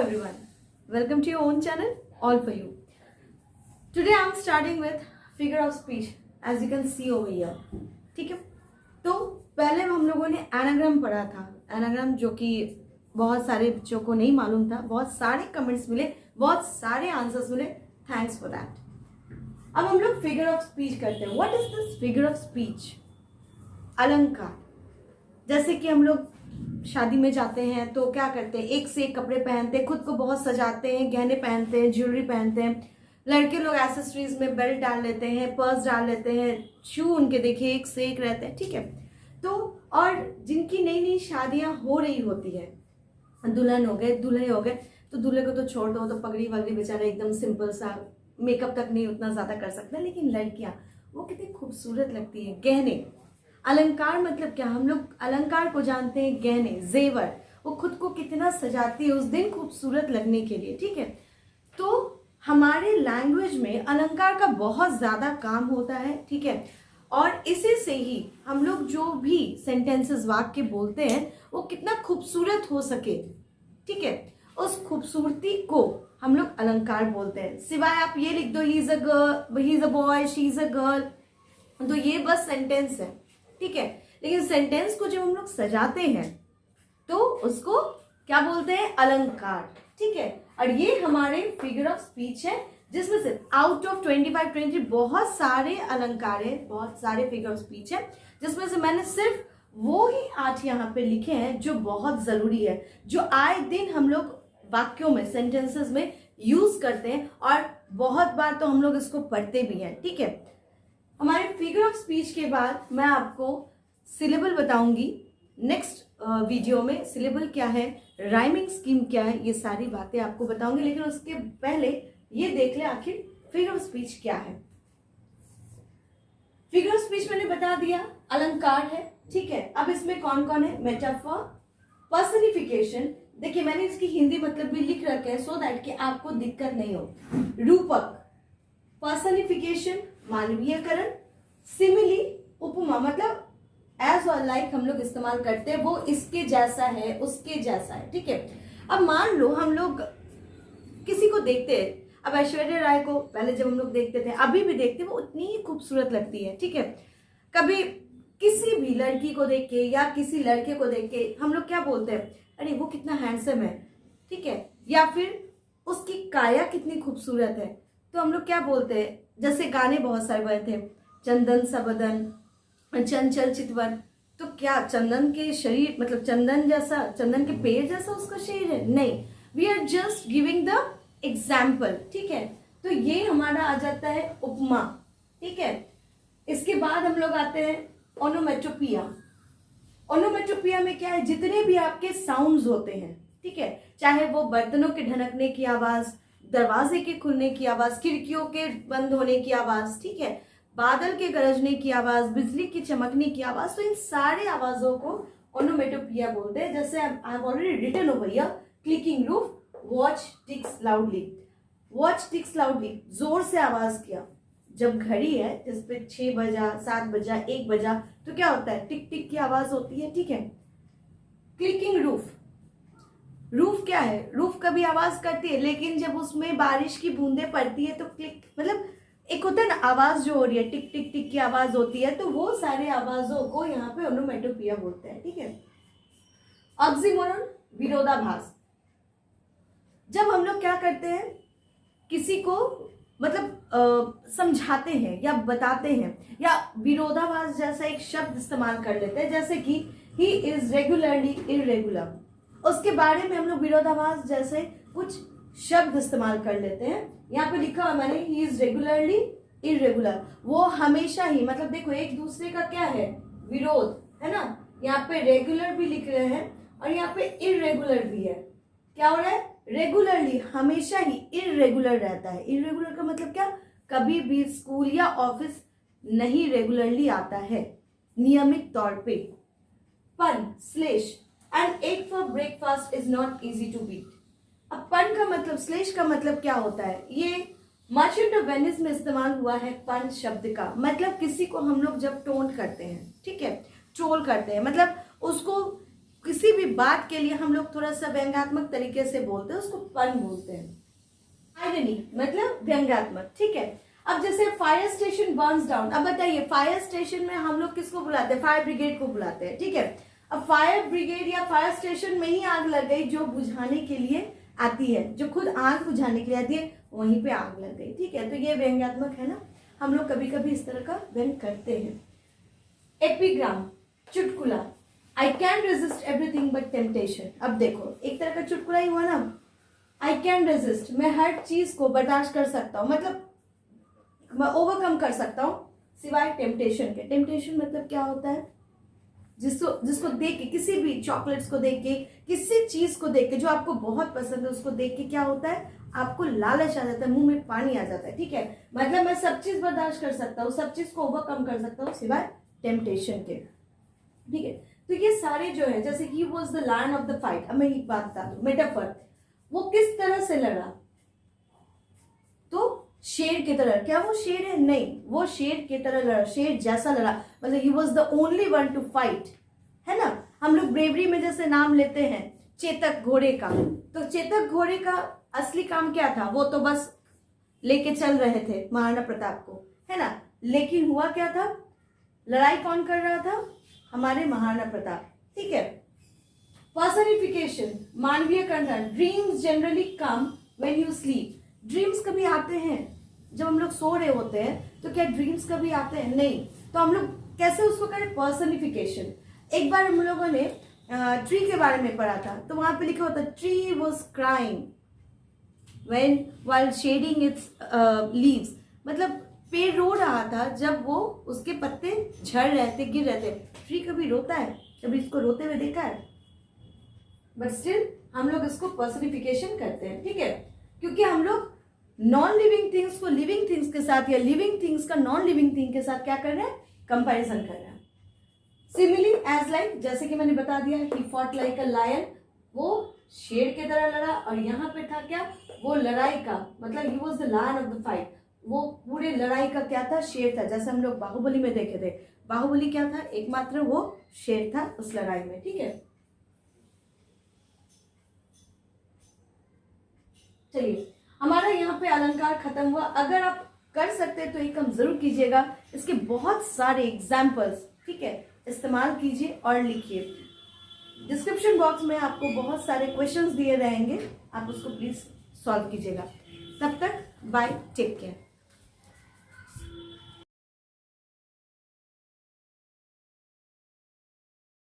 everyone, welcome to your own channel, all for you. Today I am starting with figure of speech as you can see over here. ठीक है, तो पहले हम लोगों ने anagram पढ़ा था. एनाग्राम जो कि बहुत सारे बच्चों को नहीं मालूम था, बहुत सारे कमेंट्स मिले, बहुत सारे आंसर्स मिले. Thanks for that. अब हम लोग फिगर ऑफ स्पीच करते हैं. What is this figure of speech? अलंकार. जैसे कि हम लोग शादी में जाते हैं तो क्या करते हैं, एक से एक कपड़े पहनते हैं, खुद को बहुत सजाते हैं, गहने पहनते हैं, ज्वेलरी पहनते हैं. लड़के लोग एक्सेसरीज में बेल्ट डाल लेते हैं, पर्स डाल लेते हैं, शू उनके देखिए एक से एक रहते हैं. ठीक है, तो और जिनकी नई नई शादियां हो रही होती है, दुल्हन हो गए, दूल्हे हो गए, तो दूल्हे को तो छोड़ दो, तो पगड़ी वगड़ी बेचारे एकदम सिंपल सा, मेकअप तक नहीं उतना ज्यादा कर सकते. लेकिन लड़कियां वो कितनी खूबसूरत लगती है. गहने, अलंकार मतलब क्या, हम लोग अलंकार को जानते हैं, गहने, जेवर, वो खुद को कितना सजाती है उस दिन खूबसूरत लगने के लिए. ठीक है, तो हमारे लैंग्वेज में अलंकार का बहुत ज्यादा काम होता है. ठीक है, और इसी से ही हम लोग जो भी सेंटेंसेस, वाक्य बोलते हैं वो कितना खूबसूरत हो सके. ठीक है, उस खूबसूरती को हम लोग अलंकार बोलते हैं. सिवाय आप ये लिख दो he is a girl, he is a boy, she is a girl, तो ये बस सेंटेंस है. ठीक है, लेकिन सेंटेंस को जब हम लोग सजाते हैं तो उसको क्या बोलते हैं, अलंकार. ठीक है, और ये हमारे फिगर ऑफ स्पीच है, जिसमें से आउट ऑफ 25-23 बहुत सारे अलंकार है, बहुत सारे फिगर ऑफ स्पीच है, जिसमें से मैंने सिर्फ वो ही 8 यहाँ पे लिखे हैं जो बहुत जरूरी है, जो आए दिन हम लोग वाक्यों में, सेंटेंसेस में यूज करते हैं, और बहुत बार तो हम लोग इसको पढ़ते भी हैं. ठीक है, हमारे फिगर ऑफ स्पीच के बाद मैं आपको सिलेबल बताऊंगी नेक्स्ट वीडियो में. सिलेबल क्या है, राइमिंग स्कीम क्या है, ये सारी बातें आपको बताऊंगी. लेकिन उसके पहले ये देख ले आखिर फिगर ऑफ स्पीच क्या है. फिगर ऑफ स्पीच मैंने बता दिया, अलंकार है. ठीक है, अब इसमें कौन कौन है, मेटाफर, पर्सनिफिकेशन. देखिए मैंने इसकी हिंदी मतलब भी लिख रखे हैं सो दैट कि आपको दिक्कत नहीं हो. रूपक, पर्सनिफिकेशन मानवीयकरण, सिमिली उपमा मतलब एज और लाइक हम लोग इस्तेमाल करते हैं, वो इसके जैसा है, उसके जैसा है. ठीक है, अब मान लो हम लोग किसी को देखते हैं, अब ऐश्वर्या राय को पहले जब हम लोग देखते थे, अभी भी देखते हैं, वो उतनी ही खूबसूरत लगती है. ठीक है, कभी किसी भी लड़की को देख के या किसी लड़के को देख के हम लोग क्या बोलते हैं, अरे वो कितना हैंडसम है. ठीक है, या फिर उसकी काया कितनी खूबसूरत है, तो हम लोग क्या बोलते हैं, जैसे गाने बहुत सारे बने थे, चंदन सा बदन, चंचल चितवन, तो क्या चंदन के शरीर मतलब चंदन जैसा, चंदन के पेड़ जैसा उसका शरीर है? नहीं, we are just giving the example. ठीक है, तो ये हमारा आ जाता है उपमा. ठीक है, इसके बाद हम लोग आते हैं ओनोमेटोपिया. ओनोमेटोपिया में क्या है, जितने भी आपके साउंड्स होते हैं, ठीक है, चाहे वो बर्तनों के ढनकने की आवाज, दरवाजे के खुलने की आवाज, खिड़कियों के बंद होने की आवाज, ठीक है, बादल के गरजने की आवाज, बिजली की चमकने की आवाज, तो इन सारे आवाजों को ओनोमेटोपिया बोलते हैं. जैसे I have already written over here, clicking roof, watch ticks loudly. Watch ticks loudly, जोर से आवाज किया. जब घड़ी है जिसपे 6 बजा, 7 बजा, 1 बजा, तो क्या होता है, टिक टिक की आवाज होती है. ठीक है, क्लिकिंग रूफ, रूफ क्या है, रूफ कभी आवाज करती है, लेकिन जब उसमें बारिश की बूंदें पड़ती है तो क्लिक मतलब एक होता है ना आवाज जो हो रही है, टिक टिक टिक की आवाज होती है, तो वो सारे आवाजों को यहाँ पे ओनोमेटोपिया बोलते हैं. ठीक है, ऑक्सीमोरन, विरोधाभास. जब हम लोग क्या करते हैं, किसी को मतलब समझाते हैं या बताते हैं, या विरोधाभास जैसा एक शब्द इस्तेमाल कर लेते हैं, जैसे कि ही इज रेगुलरली इरेगुलर, उसके बारे में हम लोग विरोधाभास जैसे कुछ शब्द इस्तेमाल कर लेते हैं. यहाँ पे लिखा हुआ मैंने, ही इज रेगुलरली इरेगुलर, वो हमेशा ही, मतलब देखो एक दूसरे का क्या है, विरोध है ना. यहाँ पे रेगुलर भी लिख रहे हैं और यहाँ पे इरेगुलर भी है. क्या हो रहा है, रेगुलरली, हमेशा ही, इरेगुलर रहता है. इरेगुलर का मतलब क्या, कभी भी स्कूल या ऑफिस नहीं रेगुलरली आता है, नियमित तौर पे. पन, श्लेष, and egg for breakfast is not easy to beat. अब पन का मतलब, श्लेष का मतलब क्या होता है, ये मर्चेंट ऑफ वेनिस में इस्तेमाल हुआ है. पन शब्द का मतलब किसी को हम लोग जब टोंट करते हैं, ठीक है, ट्रोल करते हैं, मतलब उसको किसी भी बात के लिए हम लोग थोड़ा सा व्यंग्यात्मक तरीके से बोलते हैं, उसको पन बोलते हैं। आयरनी मतलब व्यंग्यात्मक, ठीक है। अब जैसे फायर स्टेशन बर्न्स डाउन, अब बताइए फायर स्टेशन में हम लोग किसको बुलाते हैं? फायर ब्रिगेड को बुलाते हैं, ठीक है। अब फायर ब्रिगेड या फायर स्टेशन में ही आग लग गई, जो बुझाने के लिए आती है, जो खुद आग बुझाने के लिए आती है, वहीं पे आग लग गई, ठीक है। तो ये व्यंग्यात्मक है ना, हम लोग कभी कभी इस तरह का व्यंग करते हैं। एपिग्राम, चुटकुला, I can resist everything but temptation. अब देखो एक तरह का चुटकुला ही हुआ ना, आई कैन रेजिस्ट, मैं हर चीज को बर्दाश्त कर सकता हूँ, मतलब मैं ओवरकम कर सकता हूँ सिवाय टेम्पटेशन के। टेम्पटेशन मतलब क्या होता है? जिसको देख के, किसी भी चॉकलेट्स को देख के, किसी चीज को देख के जो आपको बहुत पसंद है, उसको देख के क्या होता है? आपको लालच आ जाता है, मुंह में पानी आ जाता है, ठीक है। मतलब मैं सब चीज बर्दाश्त कर सकता हूँ, सब चीज को ओवरकम कर सकता हूँ सिवाय टेम्पटेशन के, ठीक है। तो ये सारे जो है, जैसे ही was the lion of the fight, अब मैं एक बात बता दूं, मेटाफर, वो किस तरह से लड़ा? तो शेर की तरह। क्या वो शेर है? नहीं, वो शेर की तरह लड़ा, शेर जैसा लड़ा, मतलब ही was the only one two fight, है ना। हम लोग ब्रेवरी में जैसे नाम लेते हैं चेतक घोड़े का, तो चेतक घोड़े का असली काम क्या था? वो तो बस लेके चल रहे थे महाराणा प्रताप को, है ना। लेकिन हुआ क्या था? लड़ाई कौन कर रहा था? हमारे महाराणा प्रताप, ठीक है। पर्सनिफिकेशन, मानवीय कंडन, dreams generally come when you sleep. Dreams कभी आते हैं जब हम लोग सो रहे होते हैं, तो क्या ड्रीम्स कभी आते हैं? नहीं। तो हम लोग कैसे उसको करें? पर्सनिफिकेशन। एक बार हम लोगों ने ट्री के बारे में पढ़ा था, तो वहां पे लिखा होता tree was crying when while shedding its leaves, मतलब पेड़ रो रहा था जब वो उसके पत्ते झड़ रहे थे, गिर रहे थे। ट्री कभी रोता है? कभी इसको रोते हुए देखा है? बट स्टिल हम लोग इसको पर्सनिफिकेशन करते हैं, ठीक है, क्योंकि हम लोग नॉन लिविंग थिंग्स को लिविंग थिंग्स के साथ, या लिविंग थिंग्स का नॉन लिविंग थिंग के साथ क्या कर रहे हैं? कंपैरिजन कर रहे हैं। सिमिली एज लाइक, जैसे कि मैंने बता दिया कि फॉट लाइक अ लायन, वो शेर की तरह लड़ा, और यहाँ पे था क्या? वो लड़ाई का मतलब ही was the lion of the fight, वो पूरे लड़ाई का क्या था? शेर था। जैसे हम लोग बाहुबली में देखे थे, बाहुबली क्या था? एकमात्र वो शेर था उस लड़ाई में, ठीक है। चलिए, हमारा यहाँ पे अलंकार खत्म हुआ। अगर आप कर सकते हैं तो एक काम जरूर कीजिएगा, इसके बहुत सारे एग्जाम्पल्स, ठीक है, इस्तेमाल कीजिए और लिखिए। डिस्क्रिप्शन बॉक्स में आपको बहुत सारे क्वेश्चंस दिए रहेंगे, आप उसको प्लीज सॉल्व कीजिएगा। तब तक बाय, टेक केयर।